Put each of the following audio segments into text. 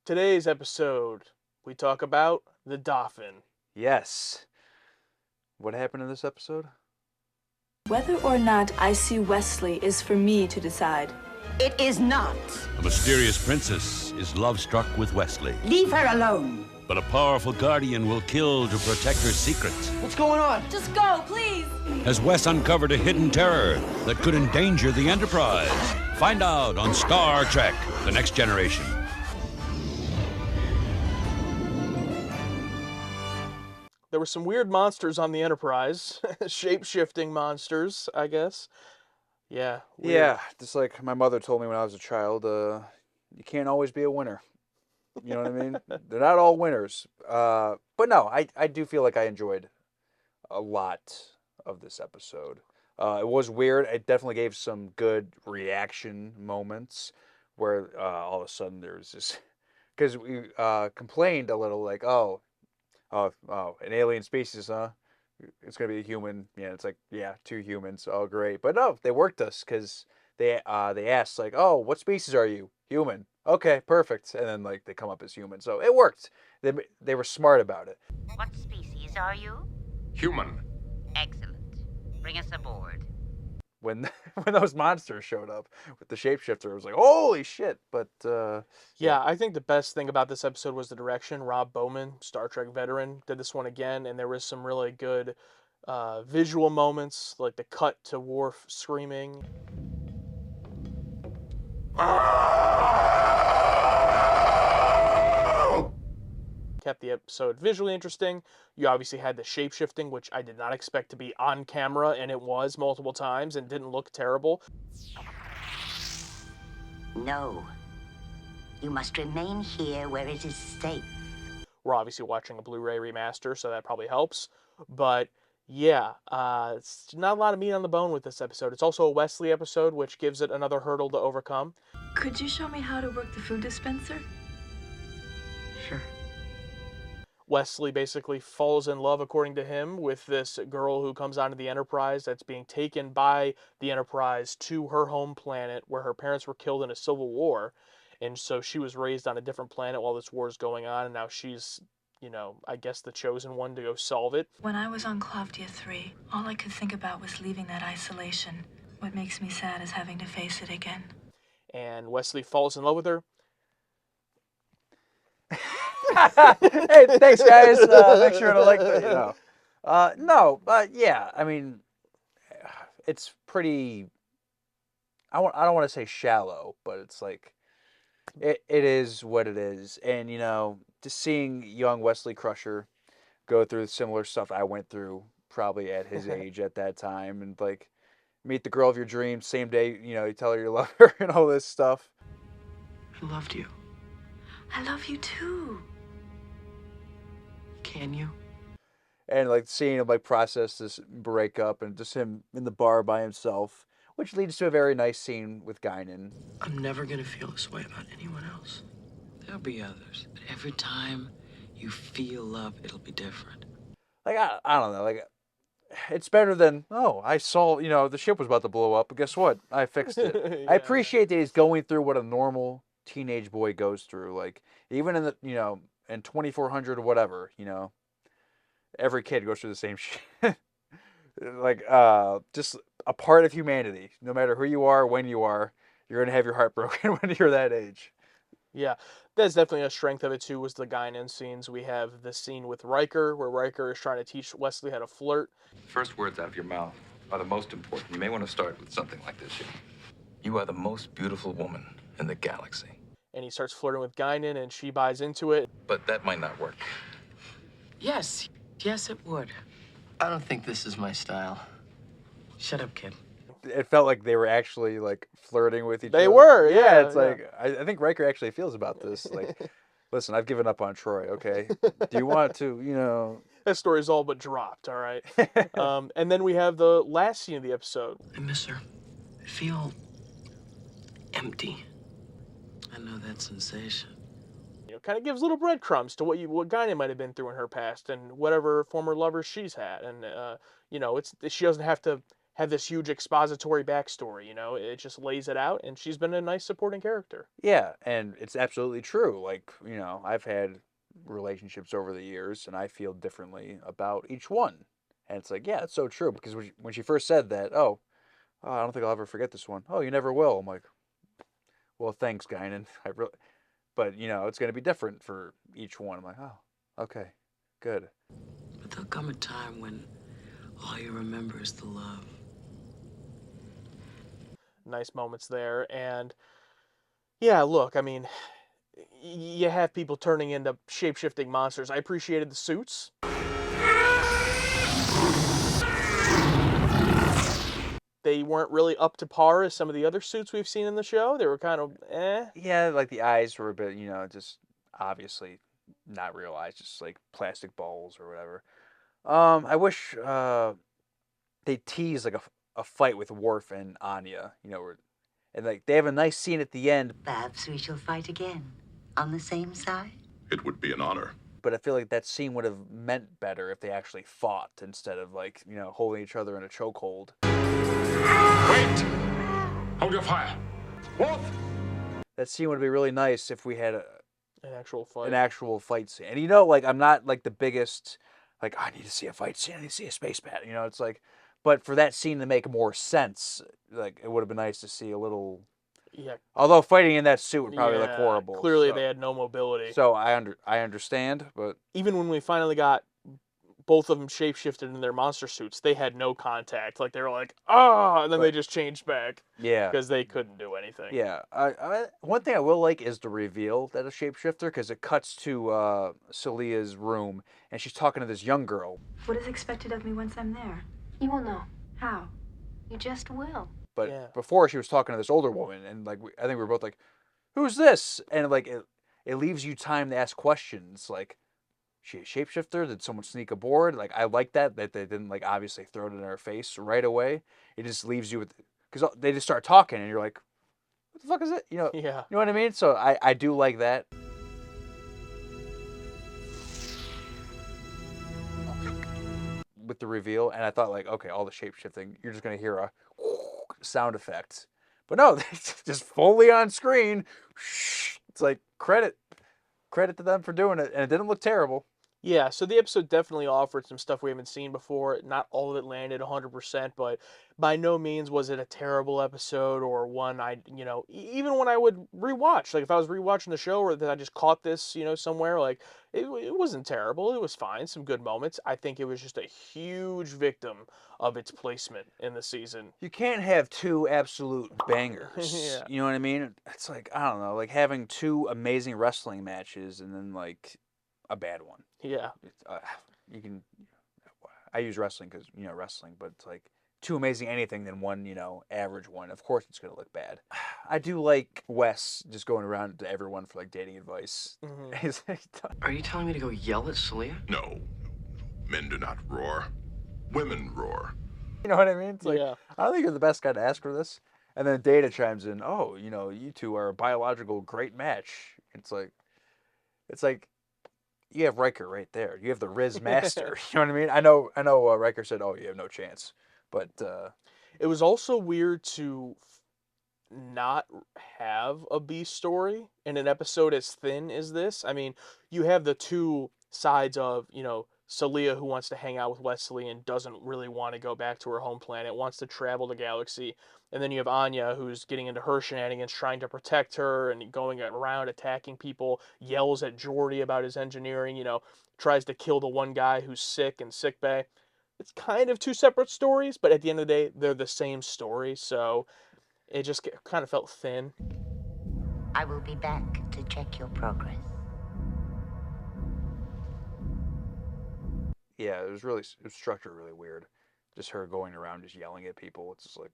Today's episode, we talk about the Dauphin. Yes. What happened in this episode? Whether or not I see Wesley is for me to decide. It is not. A mysterious princess is love-struck with Wesley. Leave her alone. But a powerful guardian will kill to protect her secrets. What's going on? Just go, please! Has Wes uncovered a hidden terror that could endanger the Enterprise? Find out on Star Trek: The Next Generation. There were some weird monsters on the Enterprise. Shape-shifting monsters, I guess. Yeah. Weird. Yeah, just like my mother told me when I was a child, you can't always be a winner. You know what I mean? They're not all winners. But no, I do feel like I enjoyed a lot of this episode. It was weird. It definitely gave some good reaction moments where all of a sudden there's this... Because we complained a little like, oh, an alien species, huh? It's going to be a human. Yeah, it's like, yeah, 2 humans. Oh, great. But no, they worked us because they asked, like, oh, what species are you? Human. Okay, perfect. And then, like, they come up as human. So it worked. They were smart about it. What species are you? Human. Excellent. Bring us aboard. When those monsters showed up with the shapeshifter, it was like, holy shit. But, Yeah, I think the best thing about this episode was the direction. Rob Bowman, Star Trek veteran, did this one again, and there was some really good visual moments, like the cut to Worf screaming. Kept the episode visually interesting. You obviously had the shape-shifting, which I did not expect to be on camera, and it was multiple times and didn't look terrible. No. You must remain here where it is safe. We're obviously watching a Blu-ray remaster, so that probably helps. But yeah, it's not a lot of meat on the bone with this episode. It's also a Wesley episode, which gives it another hurdle to overcome. Could you show me how to work the food dispenser? Sure. Wesley basically falls in love, according to him, with this girl who comes onto the Enterprise that's being taken by the Enterprise to her home planet where her parents were killed in a civil war. And so she was raised on a different planet while this war is going on, and now she's, I guess the chosen one to go solve it. When I was on Clavdia 3, all I could think about was leaving that isolation. What makes me sad is having to face it again. And Wesley falls in love with her. Hey, thanks, guys. Make sure to like the, no, but yeah, I mean, it's pretty. I don't want to say shallow, but it's like, it is what it is, and just seeing young Wesley Crusher go through similar stuff I went through probably at his age at that time, and like meet the girl of your dreams same day, you tell her you love her and all this stuff. I loved you. I love you too. Can you? And like seeing him like process this breakup and just him in the bar by himself, which leads to a very nice scene with Guinan. I'm never gonna feel this way about anyone else. There'll be others, but every time you feel love, it'll be different. Like, I don't know, like, it's better than, oh, I saw, the ship was about to blow up, but guess what? I fixed it. Yeah. I appreciate that he's going through what a normal teenage boy goes through. Like, even in the, in 2400 or whatever, every kid goes through the same shit. Like, just a part of humanity. No matter who you are, when you are, you're going to have your heart broken when you're that age. Yeah, that's definitely a strength of it too, was the Guinan scenes. We have the scene with Riker, where Riker is trying to teach Wesley how to flirt. First words out of your mouth are the most important. You may want to start with something like this. You are the most beautiful woman in the galaxy. And he starts flirting with Guinan, and she buys into it. But that might not work. Yes, it would. I don't think this is my style. Shut up, kid. It felt like they were actually, like, flirting with each other. They were, yeah. It's like, I think Riker actually feels about this. Like, listen, I've given up on Troy, okay? Do you want to, That story's all but dropped, all right? And then we have the last scene of the episode. I miss her. I feel empty. I know that sensation. Kind of gives little breadcrumbs to what Guinan might have been through in her past and whatever former lovers she's had. And, she doesn't have to have this huge expository backstory. You know, it just lays it out, and she's been a nice supporting character. Yeah, and it's absolutely true. Like, I've had relationships over the years, and I feel differently about each one. And it's like, yeah, it's so true. Because when she first said that, I don't think I'll ever forget this one. Oh, you never will. I'm like, well, thanks, Guinan. But it's going to be different for each one. I'm like, oh, okay, good. But there'll come a time when all you remember is the love. Nice moments there, and yeah, look, I mean, you have people turning into shape-shifting monsters. I appreciated the suits. They weren't really up to par as some of the other suits we've seen in the show. They were kind of Yeah, like the eyes were a bit, just obviously not real eyes, just like plastic balls or whatever. I wish they tease like a fight with Worf and Anya, and like they have a nice scene at the end. Perhaps we shall fight again on the same side. It would be an honor. But I feel like that scene would have meant better if they actually fought instead of like, holding each other in a chokehold. Wait! Hold your fire. Wolf! That scene would be really nice if we had an actual fight. An actual fight scene. And like I'm not like the biggest, like I need to see a fight scene. I need to see a space battle. It's like, but for that scene to make more sense, like it would have been nice to see a little. Yeah. Although fighting in that suit would probably look horrible. Clearly, they had no mobility. So I understand, but even when we finally got both of them shapeshifted in their monster suits, they had no contact. Like they were like, and then they just changed back. Yeah. Because they couldn't do anything. Yeah. One thing I will like is the reveal that a shapeshifter, because it cuts to Celia's room and she's talking to this young girl. What is expected of me once I'm there? You will know. How? You just will. But before she was talking to this older woman, and like I think we were both like, "Who's this?" And like it leaves you time to ask questions like, "She a shapeshifter? Did someone sneak aboard?" Like I like that they didn't like obviously throw it in her face right away. It just leaves you with because they just start talking and you're like, "What the fuck is it?" Yeah. You know what I mean? So I do like that. With the reveal, and I thought like, okay, all the shapeshifting, you're just gonna hear a sound effect, but no, they just fully on screen. It's like credit to them for doing it, and it didn't look terrible. Yeah, so the episode definitely offered some stuff we haven't seen before. Not all of it landed 100%, but by no means was it a terrible episode or one even when I would rewatch, like if I was rewatching the show or that I just caught this, somewhere, like it wasn't terrible. It was fine. Some good moments. I think it was just a huge victim of its placement in the season. You can't have two absolute bangers. Yeah. You know what I mean? It's like, I don't know, like having two amazing wrestling matches and then like a bad one. Yeah. You can. I use wrestling because wrestling, but it's like too amazing anything than one average one. Of course, it's gonna look bad. I do like Wes just going around to everyone for like dating advice. Mm-hmm. Are you telling me to go yell at Celia? No, men do not roar. Women roar. You know what I mean? It's like, yeah. I don't think you're the best guy to ask for this. And then Data chimes in. Oh, you two are a biological great match. It's like. You have Riker right there. You have the Riz Master. You know what I mean? I know. Riker said, "Oh, you have no chance," but it was also weird to not have a B story in an episode as thin as this. I mean, you have the two sides of Celia, who wants to hang out with Wesley and doesn't really want to go back to her home planet, wants to travel the galaxy. And then you have Anya, who's getting into her shenanigans, trying to protect her and going around attacking people, yells at Geordi about his engineering, tries to kill the one guy who's sick in sickbay. It's kind of two separate stories, but at the end of the day, they're the same story. So it just kind of felt thin. I will be back to check your progress. Yeah, it was structured really weird. Just her going around just yelling at people. It's just like,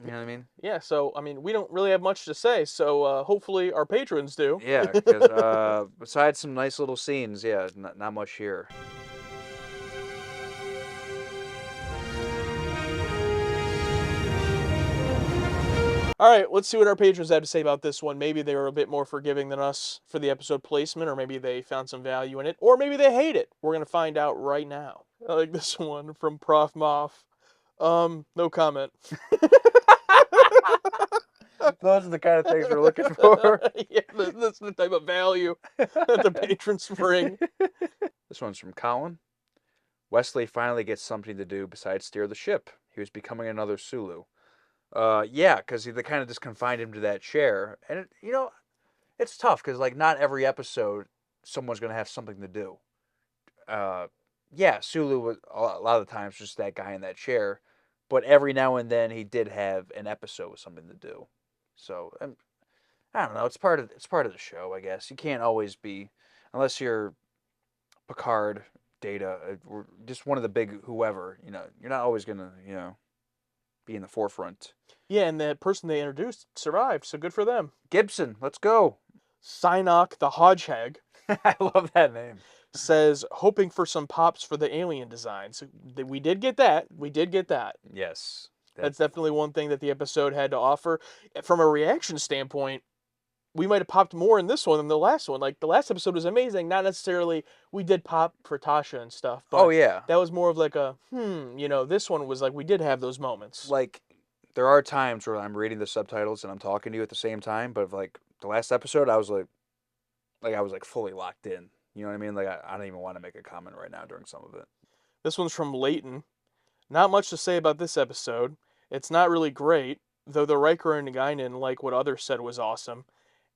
you know what I mean? Yeah, so, I mean, we don't really have much to say, so hopefully our patrons do. Yeah, because besides some nice little scenes, yeah, not much here. All right, let's see what our patrons have to say about this one. Maybe they were a bit more forgiving than us for the episode placement, or maybe they found some value in it, or maybe they hate it. We're going to find out right now. I like this one from Prof. Moff. No comment. Those are the kind of things we're looking for. Yeah, that's the type of value that the patrons bring. This one's from Colin. Wesley finally gets something to do besides steer the ship. He was becoming another Sulu. Yeah, because they kind of just confined him to that chair. And, it's tough because, like, not every episode someone's going to have something to do. Yeah, Sulu was a lot of the times just that guy in that chair. But every now and then he did have an episode with something to do. So, I don't know. It's part of the show, I guess. You can't always be, unless you're Picard, Data, or just one of the big whoever, you're not always going to, be in the forefront. Yeah, and the person they introduced survived, so good for them. Gibson, let's go. Psynock the Hodgehag. I love that name. Says, hoping for some pops for the alien designs. We did get that. Yes. That's definitely one thing that the episode had to offer. From a reaction standpoint, we might have popped more in this one than the last one. Like, the last episode was amazing. Not necessarily, we did pop for Tasha and stuff. But oh, yeah. That was more of like a, this one was like, we did have those moments. Like, there are times where I'm reading the subtitles and I'm talking to you at the same time. But, like, the last episode, I was like fully locked in. You know what I mean? Like, I don't even want to make a comment right now during some of it. This one's from Leighton. Not much to say about this episode. It's not really great, though the Riker and Guinan like what others said was awesome.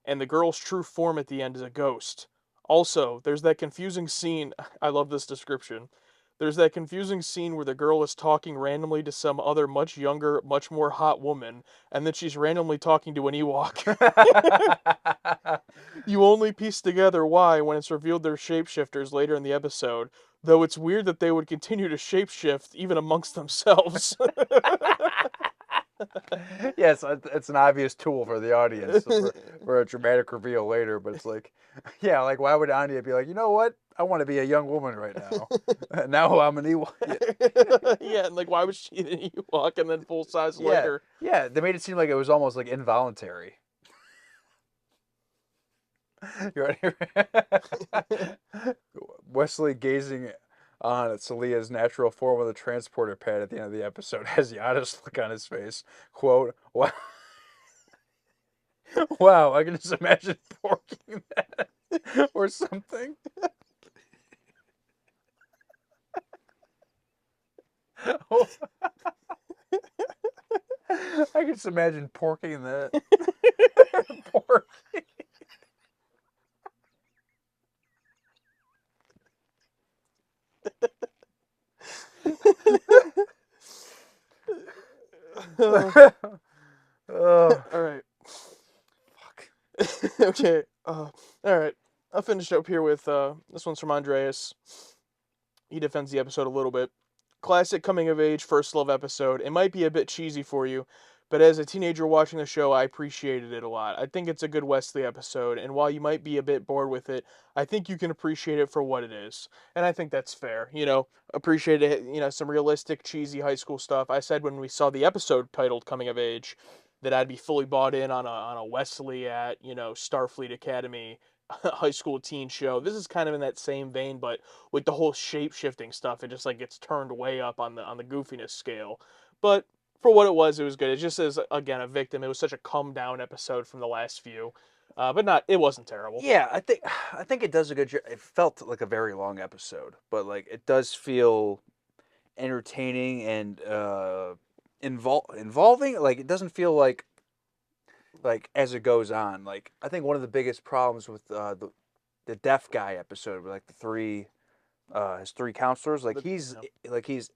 And the girl's true form at the end is a ghost. Also, there's that confusing scene. I love this description. There's that confusing scene where the girl is talking randomly to some other much younger, much more hot woman, and then she's randomly talking to an Ewok. You only piece together why when it's revealed they're shapeshifters later in the episode, though it's weird that they would continue to shapeshift even amongst themselves. Yes, it's an obvious tool for the audience for a dramatic reveal later, but it's like, yeah, like why would Anya be like, you know what? I want to be a young woman right now. Now I'm an Ewok. Yeah, and like why was she an Ewok and then full size later? Yeah, they made it seem like it was almost like involuntary. You ready? Wesley gazing on Celia's natural form of the transporter pad at the end of the episode has the oddest look on his face. Quote, wow. Wow, I can just imagine porking that or something. Oh. I can just imagine porking that. Porking. All right. Fuck. Okay. All right. I'll finish up here with this one's from Andreas. He defends the episode a little bit. Classic coming of age first love episode. It might be a bit cheesy for you, but as a teenager watching the show, I appreciated it a lot. I think it's a good Wesley episode, and while you might be a bit bored with it, I think you can appreciate it for what it is. And I think that's fair. Appreciate it, some realistic, cheesy high school stuff. I said when we saw the episode titled Coming of Age that I'd be fully bought in on a Wesley at, Starfleet Academy high school teen show. This is kind of in that same vein, but with the whole shape-shifting stuff, it just like gets turned way up on the goofiness scale. But for what it was good. It just is, again, a victim. It was such a come down episode from the last few, but it wasn't terrible. Yeah, I think it does a good job. It felt like a very long episode, but like it does feel entertaining and involving. Like it doesn't feel like as it goes on. Like I think one of the biggest problems with the deaf guy episode, with like his three counselors, like he's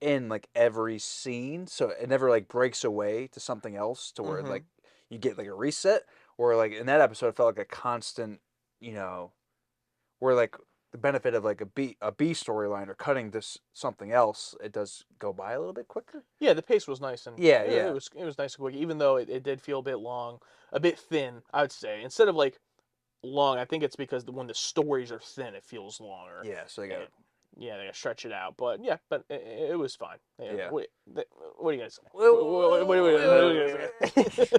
in like every scene, so it never like breaks away to something else to where like you get like a reset. Or like in that episode, it felt like a constant, where like the benefit of like a B storyline or cutting this something else, it does go by a little bit quicker. Yeah, the pace was nice and it was nice and quick, even though it did feel a bit long, a bit thin. I would say instead of like long, I think it's because when the stories are thin, it feels longer. Yeah, so they got they gotta stretch it out. But yeah, it was fine. Yeah. What are you gonna say? What are you gonna say?